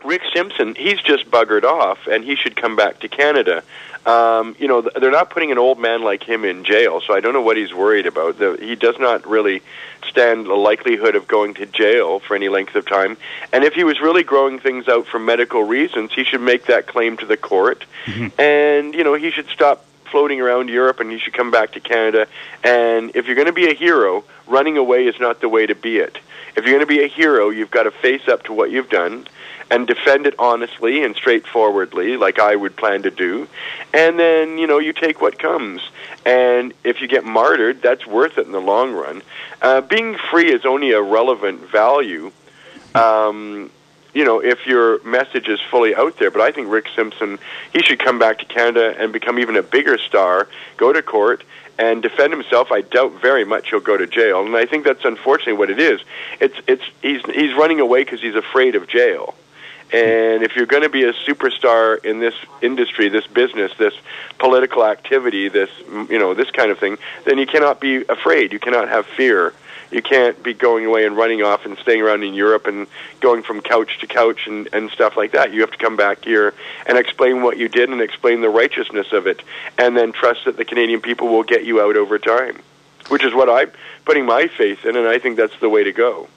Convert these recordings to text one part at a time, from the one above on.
Rick Simpson, he's just buggered off, and he should come back to Canada. They're not putting an old man like him in jail, so I don't know what he's worried about. He does not really stand the likelihood of going to jail for any length of time. And if he was really growing things out for medical reasons, he should make that claim to the court. Mm-hmm. And, he should stop floating around Europe, and he should come back to Canada. And if you're going to be a hero, running away is not the way to be it. If you're going to be a hero, you've got to face up to what you've done and defend it honestly and straightforwardly, like I would plan to do. And then, you take what comes. And if you get martyred, that's worth it in the long run. Being free is only a relevant value, if your message is fully out there. But I think Rick Simpson, he should come back to Canada and become even a bigger star, go to court, and defend himself. I doubt very much he'll go to jail. And I think that's unfortunately what it is. He's running away because he's afraid of jail. And if you're going to be a superstar in this industry, this business, this political activity, this kind of thing, then you cannot be afraid. You cannot have fear. You can't be going away and running off and staying around in Europe and going from couch to couch and stuff like that. You have to come back here and explain what you did and explain the righteousness of it, and then trust that the Canadian people will get you out over time, which is what I'm putting my faith in, and I think that's the way to go.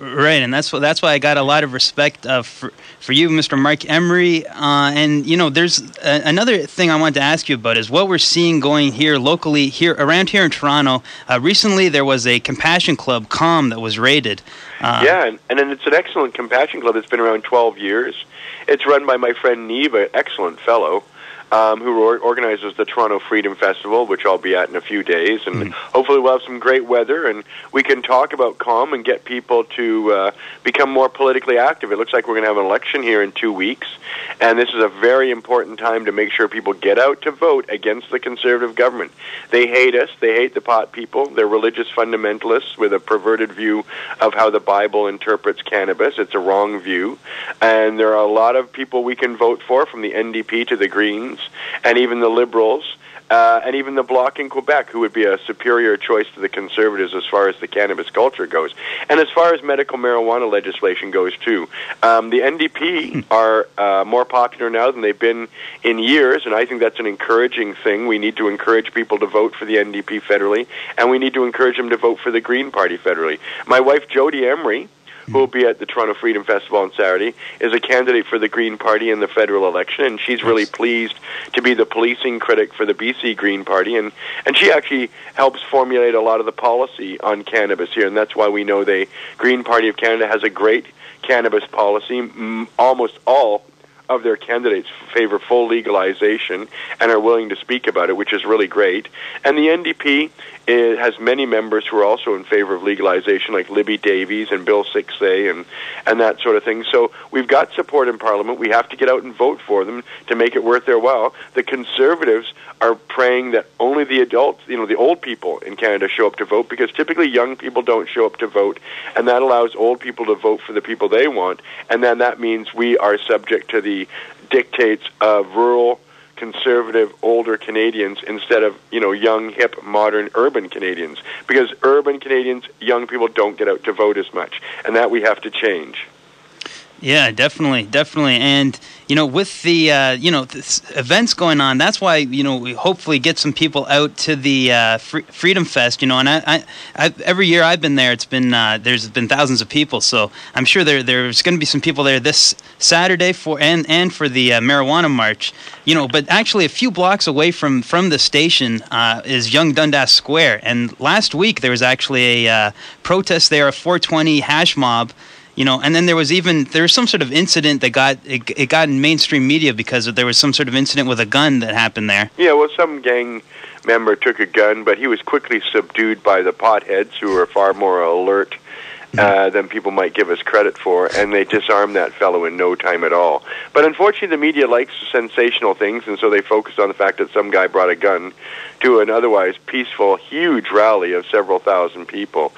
Right, and that's why I got a lot of respect for you, Mr. Marc Emery. And there's another thing I wanted to ask you about is what we're seeing going here locally, around here in Toronto. Recently, there was a Compassion Club, CALM, that was raided. And it's an excellent Compassion Club. It's been around 12 years. It's run by my friend Neve, an excellent fellow, who organizes the Toronto Freedom Festival, which I'll be at in a few days. And hopefully we'll have some great weather, and we can talk about CALM and get people to become more politically active. It looks like we're going to have an election here in 2 weeks, and this is a very important time to make sure people get out to vote against the Conservative government. They hate us. They hate the pot people. They're religious fundamentalists with a perverted view of how the Bible interprets cannabis. It's a wrong view. And there are a lot of people we can vote for, from the NDP to the Greens, and even the Liberals, and even the Bloc in Quebec, who would be a superior choice to the Conservatives as far as the cannabis culture goes. And as far as medical marijuana legislation goes, too, the NDP are more popular now than they've been in years, and I think that's an encouraging thing. We need to encourage people to vote for the NDP federally, and we need to encourage them to vote for the Green Party federally. My wife, Jody Emery, who will be at the Toronto Freedom Festival on Saturday, is a candidate for the Green Party in the federal election, and she's really pleased to be the policing critic for the BC Green Party, and she actually helps formulate a lot of the policy on cannabis here, and that's why we know the Green Party of Canada has a great cannabis policy. Almost all of their candidates favor full legalization and are willing to speak about it, which is really great. And the NDP has many members who are also in favor of legalization, like Libby Davies and Bill 6A and that sort of thing. So we've got support in Parliament. We have to get out and vote for them to make it worth their while. The Conservatives are praying that only the adults, the old people in Canada show up to vote, because typically young people don't show up to vote, and that allows old people to vote for the people they want, and then that means we are subject to the dictates of rural, conservative, older Canadians instead of, young, hip, modern, urban Canadians. Because urban Canadians, young people don't get out to vote as much, and that we have to change. Yeah, definitely. And, with the, events going on, that's why, we hopefully get some people out to the Freedom Fest, and I every year I've been there, it's been, there's been thousands of people, so I'm sure there's going to be some people there this Saturday for the marijuana march, but actually a few blocks away from the station is Yonge Dundas Square, and last week there was actually a protest there, a 420 hash mob. And then there was some sort of incident that got in mainstream media because there was some sort of incident with a gun that happened there. Yeah, well, some gang member took a gun, but he was quickly subdued by the potheads, who are far more alert than people might give us credit for, and they disarmed that fellow in no time at all. But unfortunately, the media likes sensational things, and so they focused on the fact that some guy brought a gun to an otherwise peaceful, huge rally of several thousand people.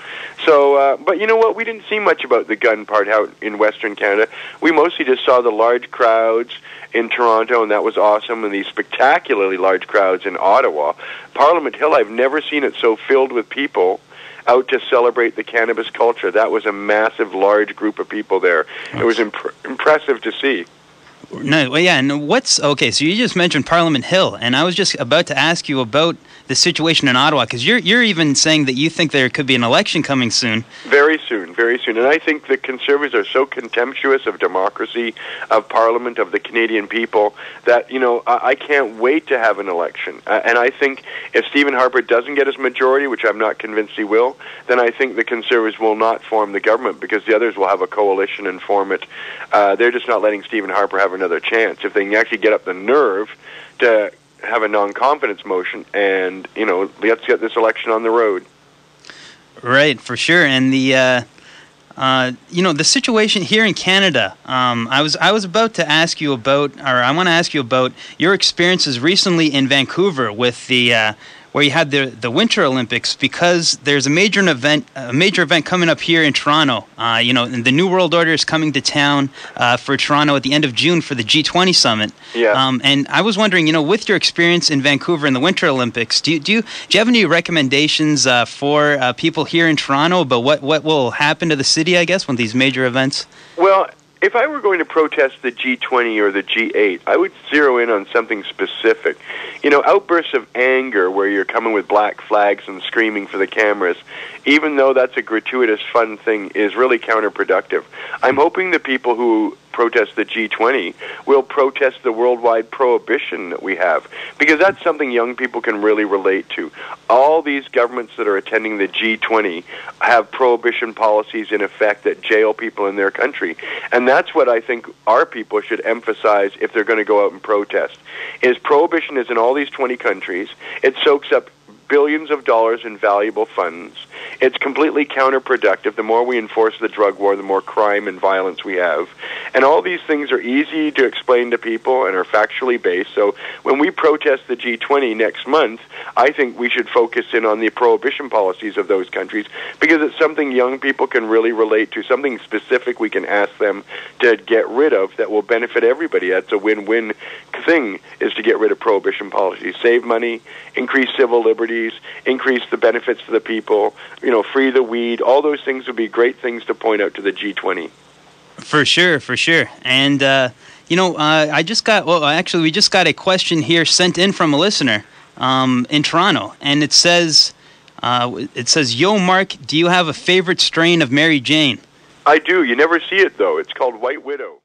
So, but you know what? We didn't see much about the gun part out in Western Canada. We mostly just saw the large crowds in Toronto, and that was awesome, and these spectacularly large crowds in Ottawa. Parliament Hill, I've never seen it so filled with people out to celebrate the cannabis culture. That was a massive, large group of people there. It was impressive to see. No, well, yeah, and okay? So you just mentioned Parliament Hill, and I was just about to ask you about the situation in Ottawa, because you're even saying that you think there could be an election coming soon. Very soon, very soon. And I think the Conservatives are so contemptuous of democracy, of Parliament, of the Canadian people, that, I can't wait to have an election. And I think if Stephen Harper doesn't get his majority, which I'm not convinced he will, then I think the Conservatives will not form the government, because the others will have a coalition and form it. They're just not letting Stephen Harper have another chance. If they can actually get up the nerve to have a non-confidence motion, and let's get this election on the road. Right, for sure. And the the situation here in Canada. I was about to ask you about, or I want to ask you about your experiences recently in Vancouver with the where you had the Winter Olympics, because there's a major event coming up here in Toronto. And the New World Order is coming to town for Toronto at the end of June for the G20 summit. Yeah. And I was wondering, with your experience in Vancouver in the Winter Olympics, do you have any recommendations for people here in Toronto about what will happen to the city, I guess, when these major events? Well, if I were going to protest the G20 or the G8, I would zero in on something specific. Outbursts of anger where you're coming with black flags and screaming for the cameras, even though that's a gratuitous, fun thing, is really counterproductive. I'm hoping the people who protest the G20 will protest the worldwide prohibition that we have, because that's something young people can really relate to. All these governments that are attending the G20 have prohibition policies in effect that jail people in their country, and that's what I think our people should emphasize if they're going to go out and protest. Is prohibition is in all these 20 countries. It soaks up billions of dollars in valuable funds. It's completely counterproductive. The more we enforce the drug war, the more crime and violence we have. And all these things are easy to explain to people and are factually based. So when we protest the G20 next month, I think we should focus in on the prohibition policies of those countries, because it's something young people can really relate to, something specific we can ask them to get rid of that will benefit everybody. That's a win-win thing, is to get rid of prohibition policies. Save money, increase civil liberties, increase the benefits to the people, free the weed. All those things would be great things to point out to the G20. For sure. And, we just got a question here sent in from a listener in Toronto. And it says, "Yo, Mark, do you have a favorite strain of Mary Jane?" I do. You never see it, though. It's called White Widow.